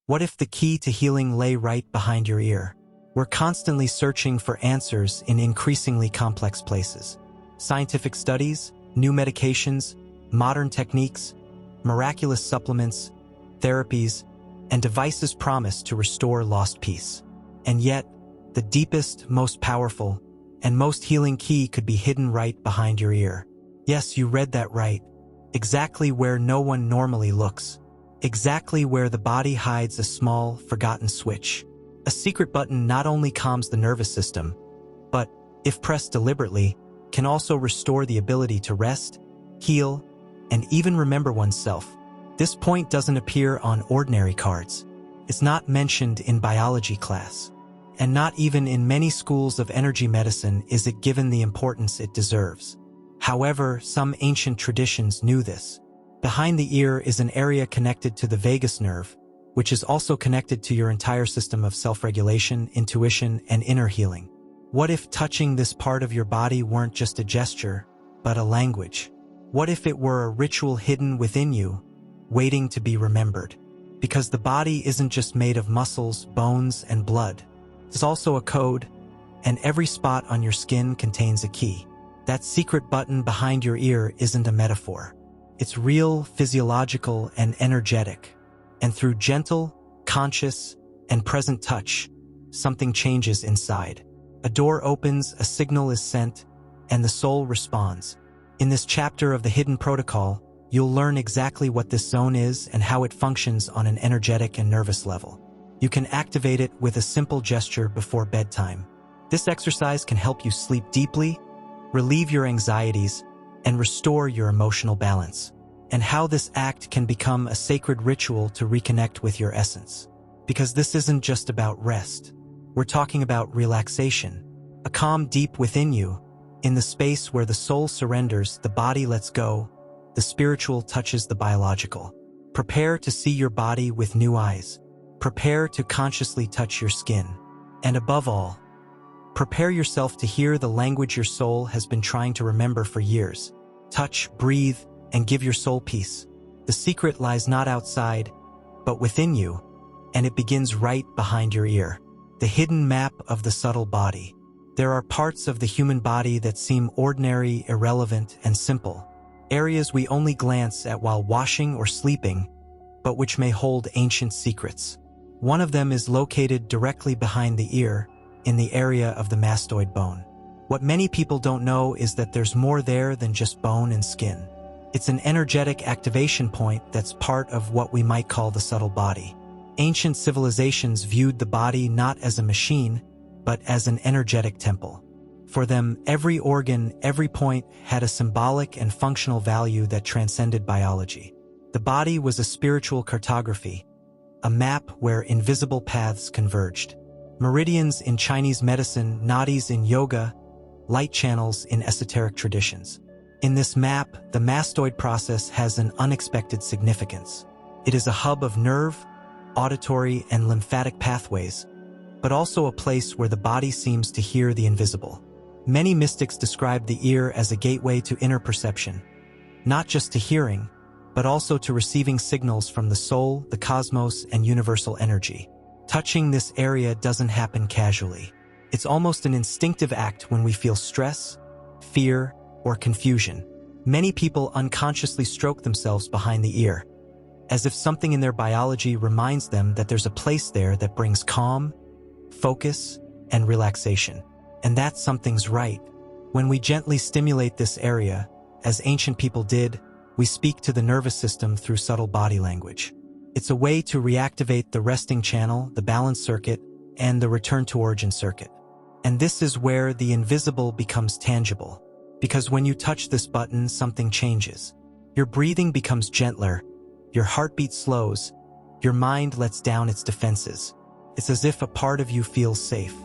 What if the key to healing lay right behind your ear? We're constantly searching for answers in increasingly complex places. Scientific studies, new medications, modern techniques, miraculous supplements, therapies, and devices promise to restore lost peace. And yet, the deepest, most powerful, and most healing key could be hidden right behind your ear. Yes, you read that right. Exactly where no one normally looks. Exactly where the body hides a small, forgotten switch. A secret button not only calms the nervous system, but, if pressed deliberately, can also restore the ability to rest, heal, and even remember oneself. This point doesn't appear on ordinary cards. It's not mentioned in biology class. And not even in many schools of energy medicine is it given the importance it deserves. However, some ancient traditions knew this. Behind the ear is an area connected to the vagus nerve, which is also connected to your entire system of self-regulation, intuition, and inner healing. What if touching this part of your body weren't just a gesture, but a language? What if it were a ritual hidden within you, waiting to be remembered? Because the body isn't just made of muscles, bones, and blood. It's also a code, and every spot on your skin contains a key. That secret button behind your ear isn't a metaphor. It's real, physiological, and energetic. And through gentle, conscious, and present touch, something changes inside. A door opens, a signal is sent, and the soul responds. In this chapter of the Hidden Protocol, you'll learn exactly what this zone is and how it functions on an energetic and nervous level. You can activate it with a simple gesture before bedtime. This exercise can help you sleep deeply, relieve your anxieties, and restore your emotional balance. And how this act can become a sacred ritual to reconnect with your essence. Because this isn't just about rest. We're talking about relaxation, a calm deep within you. In the space where the soul surrenders, the body lets go, the spiritual touches the biological. Prepare to see your body with new eyes. Prepare to consciously touch your skin. And above all, prepare yourself to hear the language your soul has been trying to remember for years. Touch, breathe, and give your soul peace. The secret lies not outside, but within you, and it begins right behind your ear. The hidden map of the subtle body. There are parts of the human body that seem ordinary, irrelevant, and simple. Areas we only glance at while washing or sleeping, but which may hold ancient secrets. One of them is located directly behind the ear, in the area of the mastoid bone. What many people don't know is that there's more there than just bone and skin. It's an energetic activation point that's part of what we might call the subtle body. Ancient civilizations viewed the body not as a machine, but as an energetic temple. For them, every organ, every point had a symbolic and functional value that transcended biology. The body was a spiritual cartography, a map where invisible paths converged. Meridians in Chinese medicine, nadis in yoga, light channels in esoteric traditions. In this map, the mastoid process has an unexpected significance. It is a hub of nerve, auditory, and lymphatic pathways, but also a place where the body seems to hear the invisible. Many mystics describe the ear as a gateway to inner perception, not just to hearing, but also to receiving signals from the soul, the cosmos, and universal energy. Touching this area doesn't happen casually. It's almost an instinctive act when we feel stress, fear, or confusion. Many people unconsciously stroke themselves behind the ear, as if something in their biology reminds them that there's a place there that brings calm, focus, and relaxation. And that something's right. When we gently stimulate this area, as ancient people did, we speak to the nervous system through subtle body language. It's a way to reactivate the resting channel, the balance circuit, and the return to origin circuit. And this is where the invisible becomes tangible. Because when you touch this button, something changes. Your breathing becomes gentler, your heartbeat slows, your mind lets down its defenses. It's as if a part of you feels safe.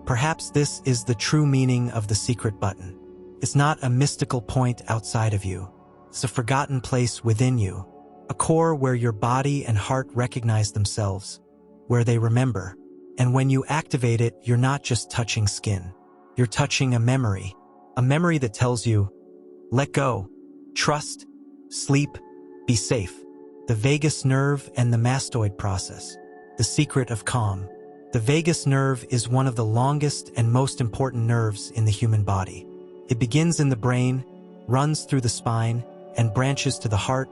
Perhaps this is the true meaning of the secret button. It's not a mystical point outside of you. It's a forgotten place within you, a core where your body and heart recognize themselves, where they remember. And when you activate it, you're not just touching skin. You're touching a memory that tells you, let go, trust, sleep, be safe. The vagus nerve and the mastoid process. the secret of calm. The vagus nerve is one of the longest and most important nerves in the human body. It begins in the brain, runs through the spine, and branches to the heart,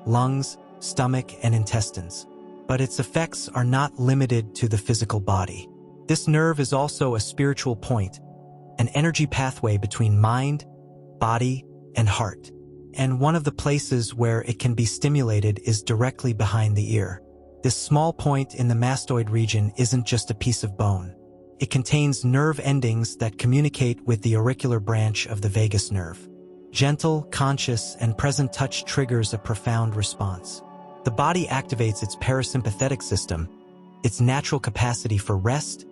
lungs, stomach, and intestines. But its effects are not limited to the physical body. This nerve is also a spiritual point, an energy pathway between mind, body, and heart. And one of the places where it can be stimulated is directly behind the ear. This small point in the mastoid region isn't just a piece of bone. It contains nerve endings that communicate with the auricular branch of the vagus nerve. Gentle, conscious, and present touch triggers a profound response. The body activates its parasympathetic system, its natural capacity for rest,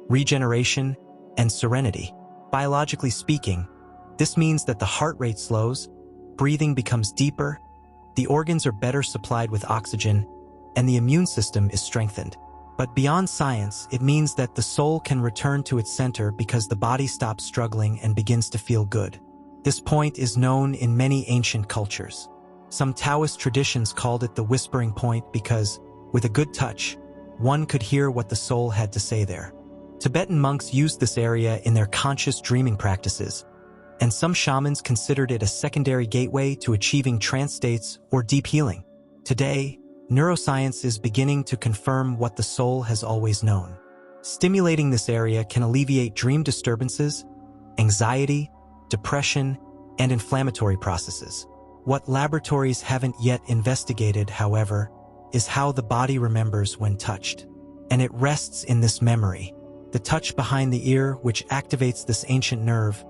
regeneration, and serenity. Biologically speaking, this means that the heart rate slows, breathing becomes deeper, the organs are better supplied with oxygen, and the immune system is strengthened. But beyond science, it means that the soul can return to its center because the body stops struggling and begins to feel good. This point is known in many ancient cultures. Some Taoist traditions called it the whispering point because, with a good touch, one could hear what the soul had to say there. Tibetan monks used this area in their conscious dreaming practices, and some shamans considered it a secondary gateway to achieving trance states or deep healing. Today, neuroscience is beginning to confirm what the soul has always known. Stimulating this area can alleviate dream disturbances, anxiety, depression, and inflammatory processes. What laboratories haven't yet investigated, however, is how the body remembers when touched. And it rests in this memory. The touch behind the ear, which activates this ancient nerve,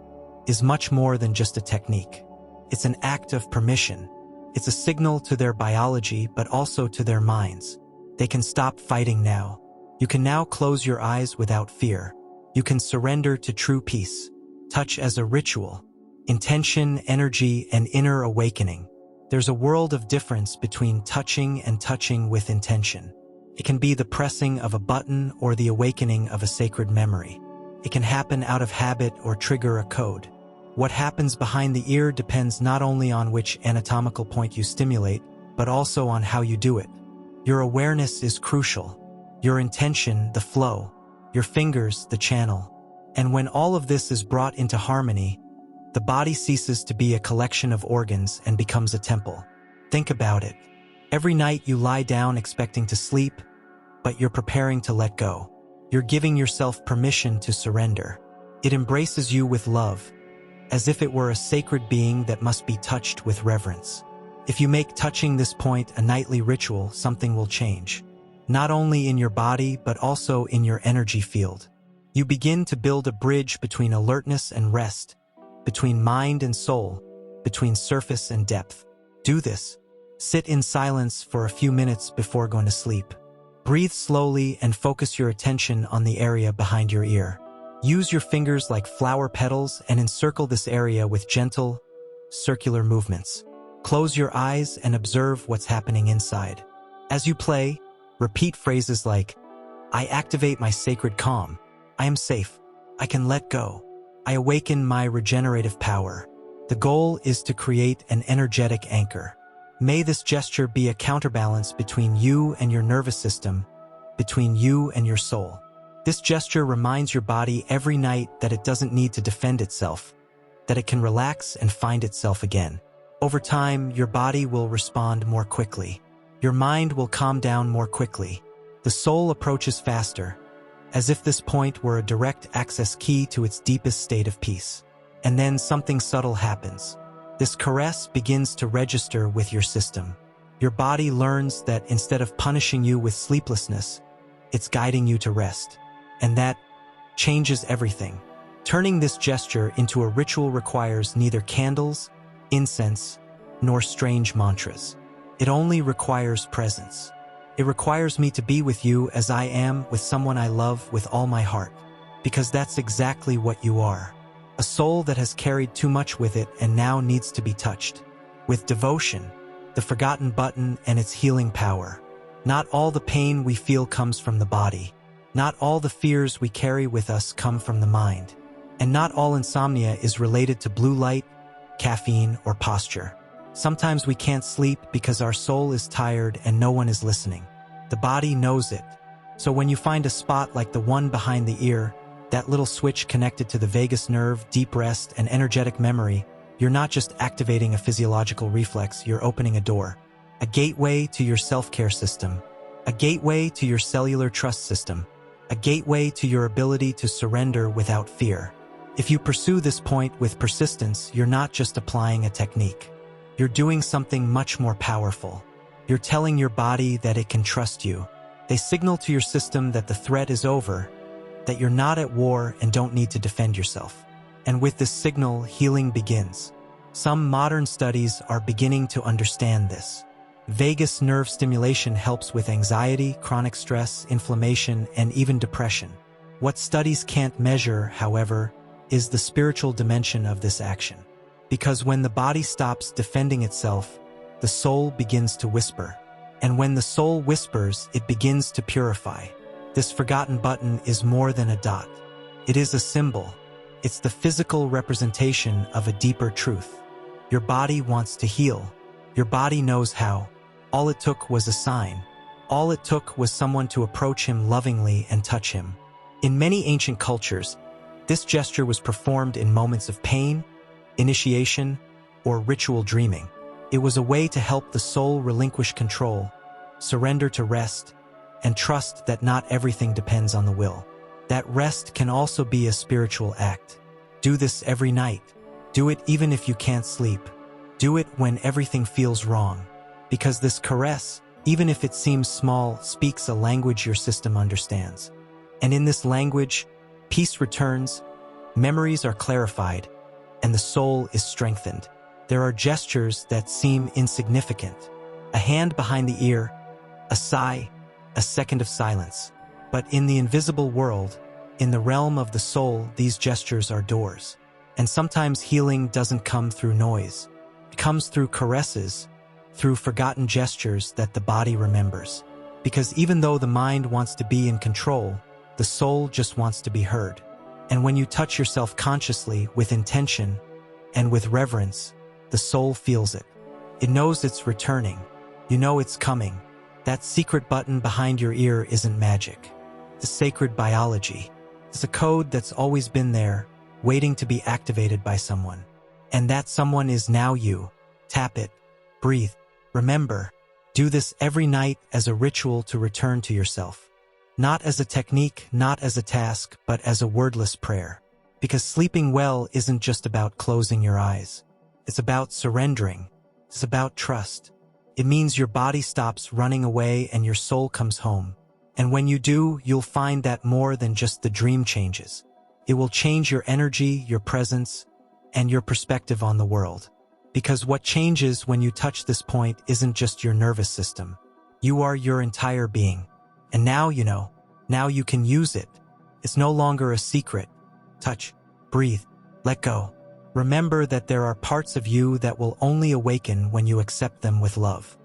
is much more than just a technique. It's an act of permission. It's a signal to their biology, but also to their minds. They can stop fighting now. You can now close your eyes without fear. You can surrender to true peace. Touch as a ritual. Intention, energy, and inner awakening. There's a world of difference between touching and touching with intention. It can be the pressing of a button or the awakening of a sacred memory. It can happen out of habit or trigger a code. What happens behind the ear depends not only on which anatomical point you stimulate, but also on how you do it. Your awareness is crucial. Your intention, the flow. Your fingers, the channel. And when all of this is brought into harmony, the body ceases to be a collection of organs and becomes a temple. Think about it. Every night you lie down expecting to sleep, but you're preparing to let go. You're giving yourself permission to surrender. It embraces you with love, as if it were a sacred being that must be touched with reverence. If you make touching this point a nightly ritual, something will change. Not only in your body, but also in your energy field. You begin to build a bridge between alertness and rest, between mind and soul, between surface and depth. Do this. Sit in silence for a few minutes before going to sleep. Breathe slowly and focus your attention on the area behind your ear. Use your fingers like flower petals and encircle this area with gentle, circular movements. Close your eyes and observe what's happening inside. As you play, repeat phrases like, "I activate my sacred calm. I am safe. I can let go. I awaken my regenerative power." The goal is to create an energetic anchor. May this gesture be a counterbalance between you and your nervous system, between you and your soul. This gesture reminds your body every night that it doesn't need to defend itself, that it can relax and find itself again. Over time, your body will respond more quickly. Your mind will calm down more quickly. The soul approaches faster, as if this point were a direct access key to its deepest state of peace. And then something subtle happens. This caress begins to register with your system. Your body learns that instead of punishing you with sleeplessness, it's guiding you to rest. And that changes everything. Turning this gesture into a ritual requires neither candles, incense, nor strange mantras. It only requires presence. It requires me to be with you as I am with someone I love with all my heart. Because that's exactly what you are. A soul that has carried too much with it and now needs to be touched. With devotion, the forgotten button and its healing power. Not all the pain we feel comes from the body. Not all the fears we carry with us come from the mind. And not all insomnia is related to blue light, caffeine, or posture. Sometimes we can't sleep because our soul is tired and no one is listening. The body knows it, So when you find a spot like the one behind the ear, that little switch connected to the vagus nerve, deep rest, and energetic memory, you're not just activating a physiological reflex, you're opening a door. A gateway to your self-care system. A gateway to your cellular trust system. A gateway to your ability to surrender without fear. If you pursue this point with persistence, you're not just applying a technique. You're doing something much more powerful. You're telling your body that it can trust you. They signal to your system that the threat is over, that you're not at war and don't need to defend yourself. And with this signal, healing begins. Some modern studies are beginning to understand this. Vagus nerve stimulation helps with anxiety, chronic stress, inflammation, and even depression. What studies can't measure, however, is the spiritual dimension of this action. Because when the body stops defending itself, the soul begins to whisper. And when the soul whispers, it begins to purify. This forgotten button is more than a dot. It is a symbol. It's the physical representation of a deeper truth. Your body wants to heal. Your body knows how. All it took was a sign. All it took was someone to approach him lovingly and touch him. In many ancient cultures, this gesture was performed in moments of pain, initiation, or ritual dreaming. It was a way to help the soul relinquish control, surrender to rest, and trust that not everything depends on the will. That rest can also be a spiritual act. Do this every night. Do it even if you can't sleep. Do it when everything feels wrong. Because this caress, even if it seems small, speaks a language your system understands. And in this language, peace returns, memories are clarified, and the soul is strengthened. There are gestures that seem insignificant. A hand behind the ear, a sigh, a second of silence. But in the invisible world, in the realm of the soul, these gestures are doors. And sometimes healing doesn't come through noise. It comes through caresses, through forgotten gestures that the body remembers. Because even though the mind wants to be in control, the soul just wants to be heard. And when you touch yourself consciously, with intention, and with reverence, the soul feels it. It knows it's returning. You know it's coming. That secret button behind your ear isn't magic. It's sacred biology. It's a code that's always been there, waiting to be activated by someone. And that someone is now you. Tap it. Breathe. Remember, do this every night as a ritual to return to yourself. Not as a technique, not as a task, but as a wordless prayer. Because sleeping well isn't just about closing your eyes. It's about surrendering. It's about trust. It means your body stops running away and your soul comes home. And when you do, you'll find that more than just the dream changes. It will change your energy, your presence, and your perspective on the world. Because what changes when you touch this point isn't just your nervous system. You are your entire being. And now you know. Now you can use it. It's no longer a secret. Touch, breathe, let go. Remember that there are parts of you that will only awaken when you accept them with love.